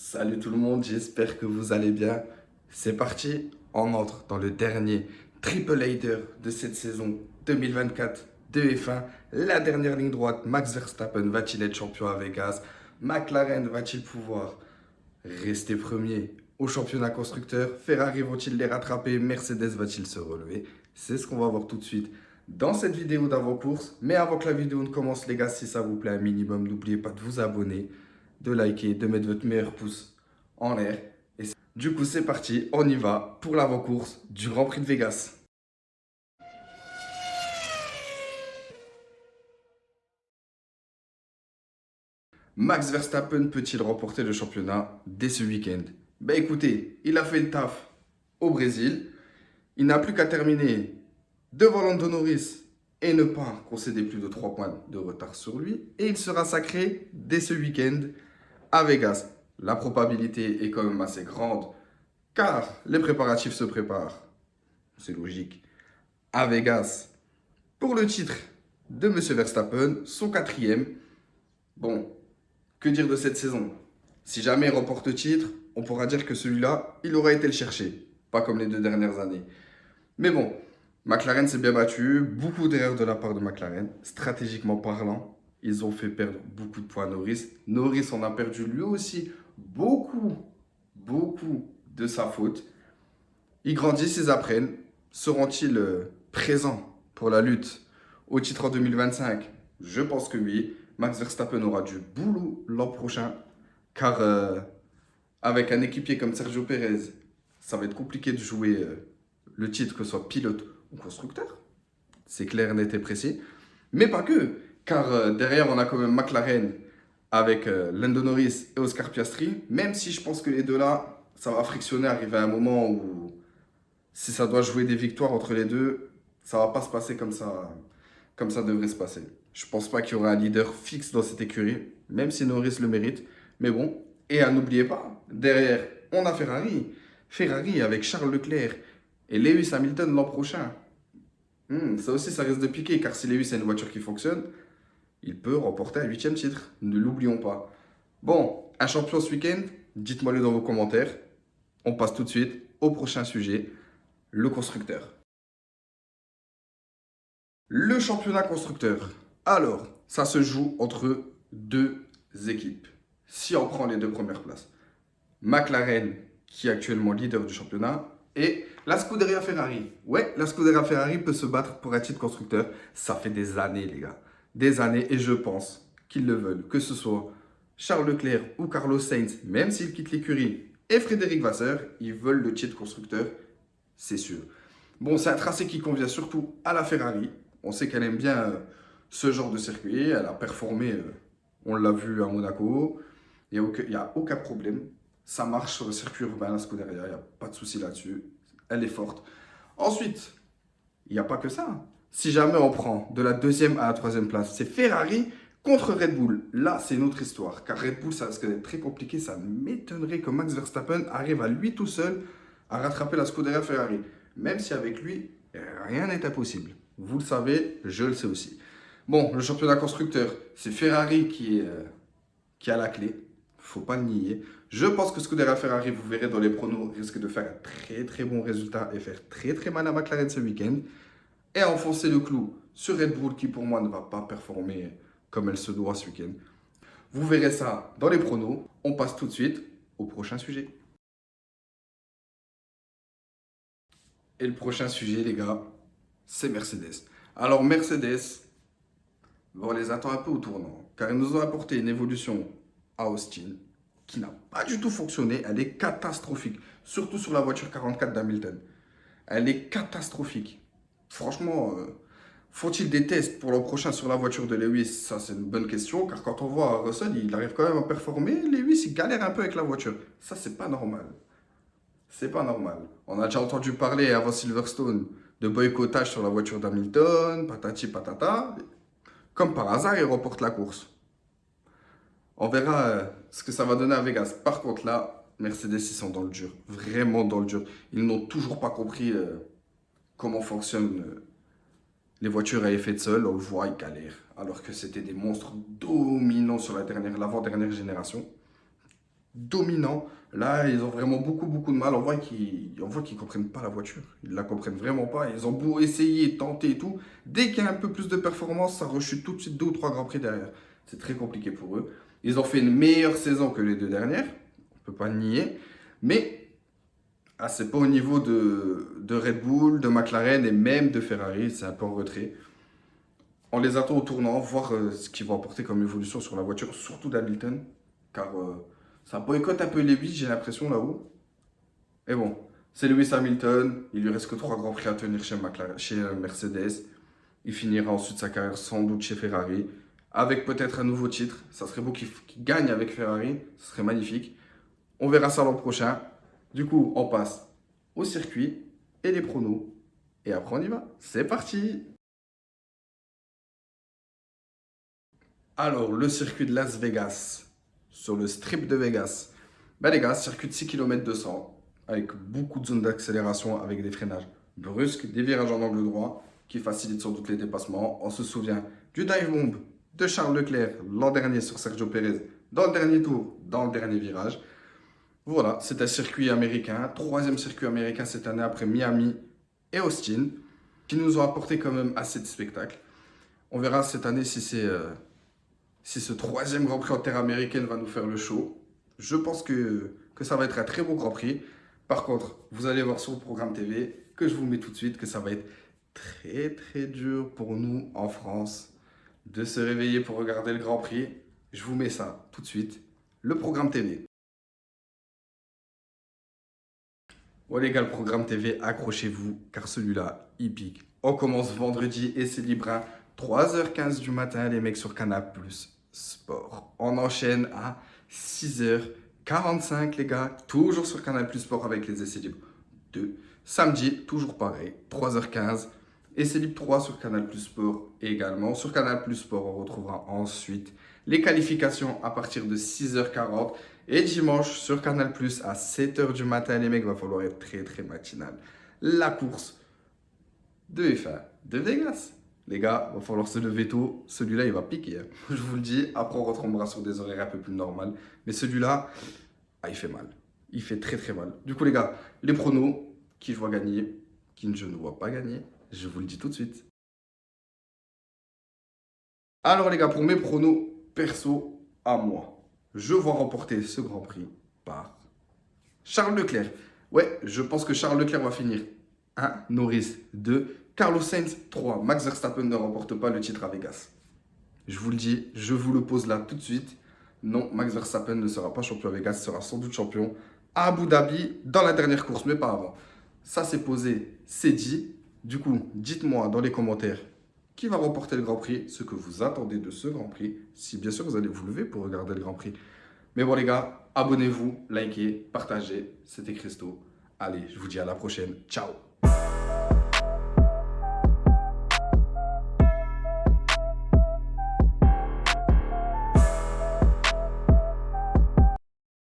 Salut tout le monde, j'espère que vous allez bien. C'est parti, on entre dans le dernier triple header de cette saison 2024 de F1. La dernière ligne droite, Max Verstappen va-t-il être champion à Vegas? McLaren va-t-il pouvoir rester premier au championnat constructeur? Ferrari vont-ils les rattraper? Mercedes va-t-il se relever? C'est ce qu'on va voir tout de suite dans cette vidéo d'avant-course. Mais avant que la vidéo ne commence, les gars, si ça vous plaît un minimum, n'oubliez pas de vous abonner, de liker, de mettre votre meilleur pouce en l'air. Du coup, c'est parti, on y va pour l'avant-course du Grand Prix de Vegas. Max Verstappen peut-il remporter le championnat dès ce week-end? Ben écoutez, il a fait le taf au Brésil. Il n'a plus qu'à terminer devant Lando Norris et ne pas concéder plus de 3 points de retard sur lui. Et il sera sacré dès ce week-end à Vegas. La probabilité est quand même assez grande car les préparatifs se préparent, c'est logique, à Vegas pour le titre de M. Verstappen, son quatrième. Bon, que dire de cette saison? Si jamais il remporte le titre, on pourra dire que celui-là, il aura été le chercher. Pas comme les 2 dernières années. Mais bon, McLaren s'est bien battu. Beaucoup d'erreurs de la part de McLaren. Stratégiquement parlant, ils ont fait perdre beaucoup de points à Norris. Norris en a perdu lui aussi beaucoup de sa faute. Ils grandissent, ils apprennent. Seront-ils présents pour la lutte au titre en 2025? Je pense que oui. Max Verstappen aura du boulot l'an prochain, car avec un équipier comme Sergio Perez, ça va être compliqué de jouer le titre, que ce soit pilote ou constructeur. C'est clair, net et précis. Mais pas que, car derrière, on a quand même McLaren avec Lando Norris et Oscar Piastri, même si je pense que les deux là, ça va frictionner, arriver à un moment où si ça doit jouer des victoires entre les deux, ça va pas se passer comme ça devrait se passer. Je pense pas qu'il y aura un leader fixe dans cette écurie, même si Norris le mérite. Mais bon, et à n'oublier pas, derrière, on a Ferrari. Ferrari avec Charles Leclerc et Lewis Hamilton l'an prochain. Ça aussi, ça risque de piquer, car si Lewis a une voiture qui fonctionne, il peut remporter un huitième titre. Ne l'oublions pas. Bon, un champion ce week-end, dites-moi-le dans vos commentaires. On passe tout de suite au prochain sujet, le constructeur. Le championnat constructeur. Alors, ça se joue entre deux équipes. Si on prend les deux premières places, McLaren, qui est actuellement leader du championnat, et la Scuderia Ferrari. Ouais, la Scuderia Ferrari peut se battre pour un titre constructeur. Ça fait des années, les gars. Des années, et je pense qu'ils le veulent. Que ce soit Charles Leclerc ou Carlos Sainz, même s'ils quittent l'écurie, et Frédéric Vasseur, ils veulent le titre constructeur, c'est sûr. Bon, c'est un tracé qui convient surtout à la Ferrari. On sait qu'elle aime bien ce genre de circuit. Elle a performé, on l'a vu à Monaco. Il n'y a aucun problème. Ça marche sur le circuit urbain, la Scuderia. Il n'y a pas de souci là-dessus. Elle est forte. Ensuite, il n'y a pas que ça. Si jamais on prend de la deuxième à la troisième place, c'est Ferrari contre Red Bull. Là, c'est une autre histoire. Car Red Bull, ça risque d'être très compliqué. Ça m'étonnerait que Max Verstappen arrive à lui tout seul à rattraper la Scuderia Ferrari. Même si avec lui, rien n'est impossible. Vous le savez, je le sais aussi. Bon, le championnat constructeur, c'est Ferrari qui a la clé. Faut pas le nier. Je pense que Scuderia Ferrari, vous verrez dans les pronos, risque de faire un très bon résultat et faire très mal à McLaren ce week-end. Et enfoncer le clou sur Red Bull qui pour moi ne va pas performer comme elle se doit ce week-end. Vous verrez ça dans les pronos. On passe tout de suite au prochain sujet. Et le prochain sujet, les gars, c'est Mercedes. Alors Mercedes, on les attend un peu au tournant, car ils nous ont apporté une évolution à Austin qui n'a pas du tout fonctionné. Elle est catastrophique, surtout sur la voiture 44 d'Hamilton. Elle est catastrophique. Franchement, faut-il des tests pour l'an prochain sur la voiture de Lewis? Ça, c'est une bonne question, car quand on voit Russell, il arrive quand même à performer. Lewis, il galère un peu avec la voiture. Ça, c'est pas normal. C'est pas normal. On a déjà entendu parler avant Silverstone de boycottage sur la voiture d'Hamilton, patati patata. Comme par hasard, il remporte la course. On verra ce que ça va donner à Vegas. Par contre, là, Mercedes, ils sont dans le dur. Vraiment dans le dur. Ils n'ont toujours pas compris comment fonctionnent les voitures à effet de sol. On le voit, ils galèrent. Alors que c'était des monstres dominants sur l'avant-dernière génération. dominants. Là, ils ont vraiment beaucoup de mal. On voit qu'ils comprennent pas la voiture. Ils la comprennent vraiment pas. Ils ont beau essayer, tenter et tout. Dès qu'il y a un peu plus de performance, ça rechute tout de suite 2 ou 3 grands prix derrière. C'est très compliqué pour eux. Ils ont fait une meilleure saison que les 2 dernières. On peut pas le nier. Mais c'est pas au niveau de Red Bull, de McLaren et même de Ferrari. C'est un peu en retrait. On les attend au tournant, voir ce qu'ils vont apporter comme évolution sur la voiture, surtout d'Hamilton. Car ça boycotte un peu Lewis, j'ai l'impression là-haut. Et bon, c'est Lewis Hamilton. Il lui reste que 3 grands prix à tenir chez Mercedes. Il finira ensuite sa carrière sans doute chez Ferrari. Avec peut-être un nouveau titre. Ça serait beau qu'il gagne avec Ferrari. Ce serait magnifique. On verra ça l'an prochain. Du coup, on passe au circuit et les pronos. Et après, on y va. C'est parti! Alors, le circuit de Las Vegas, sur le strip de Vegas. Ben les gars, circuit de 6 km 200, avec beaucoup de zones d'accélération, avec des freinages brusques, des virages en angle droit, qui facilitent sans doute les dépassements. On se souvient du dive bomb de Charles Leclerc l'an dernier sur Sergio Pérez, dans le dernier tour, dans le dernier virage. Voilà, c'est un circuit américain, troisième circuit américain cette année après Miami et Austin, qui nous ont apporté quand même assez de spectacles. On verra cette année si ce troisième Grand Prix en terre américaine va nous faire le show. Je pense que ça va être un très beau Grand Prix. Par contre, vous allez voir sur le programme TV, que je vous mets tout de suite, que ça va être très dur pour nous en France de se réveiller pour regarder le Grand Prix. Je vous mets ça tout de suite. Le programme TV. Bon les gars, le programme TV, accrochez-vous, car celui-là, il pique. On commence vendredi et c'est libre, hein. 3h15 du matin, les mecs sur Canal Plus Sport. On enchaîne à 6h45, les gars, toujours sur Canal Plus Sport avec les essais libres 2. Samedi, toujours pareil, 3h15. Essais libres 3 sur Canal Plus Sport également. Sur Canal Plus Sport, on retrouvera ensuite les qualifications à partir de 6h40. Et dimanche, sur Canal Plus, à 7h du matin, les mecs, va falloir être très matinal. La course de F1 de Vegas. Les gars, va falloir se lever tôt. Celui-là, il va piquer, hein. Je vous le dis. Après, on retombera sur des horaires un peu plus normales. Mais celui-là, il fait mal. Il fait très mal. Du coup, les gars, les pronos, qui je vois gagner, qui je ne vois pas gagner, je vous le dis tout de suite. Alors, les gars, pour mes pronos perso à moi, je vois remporter ce Grand Prix par Charles Leclerc. Ouais, je pense que Charles Leclerc va finir 1, Norris 2, Carlos Sainz 3. Max Verstappen ne remporte pas le titre à Vegas. Je vous le dis, je vous le pose là tout de suite. Non, Max Verstappen ne sera pas champion à Vegas, sera sans doute champion à Abu Dhabi dans la dernière course, mais pas avant. Ça c'est posé, c'est dit. Du coup, dites-moi dans les commentaires qui va remporter le Grand Prix, ce que vous attendez de ce Grand Prix, si bien sûr vous allez vous lever pour regarder le Grand Prix. Mais bon les gars, abonnez-vous, likez, partagez. C'était Christo. Allez, je vous dis à la prochaine. Ciao.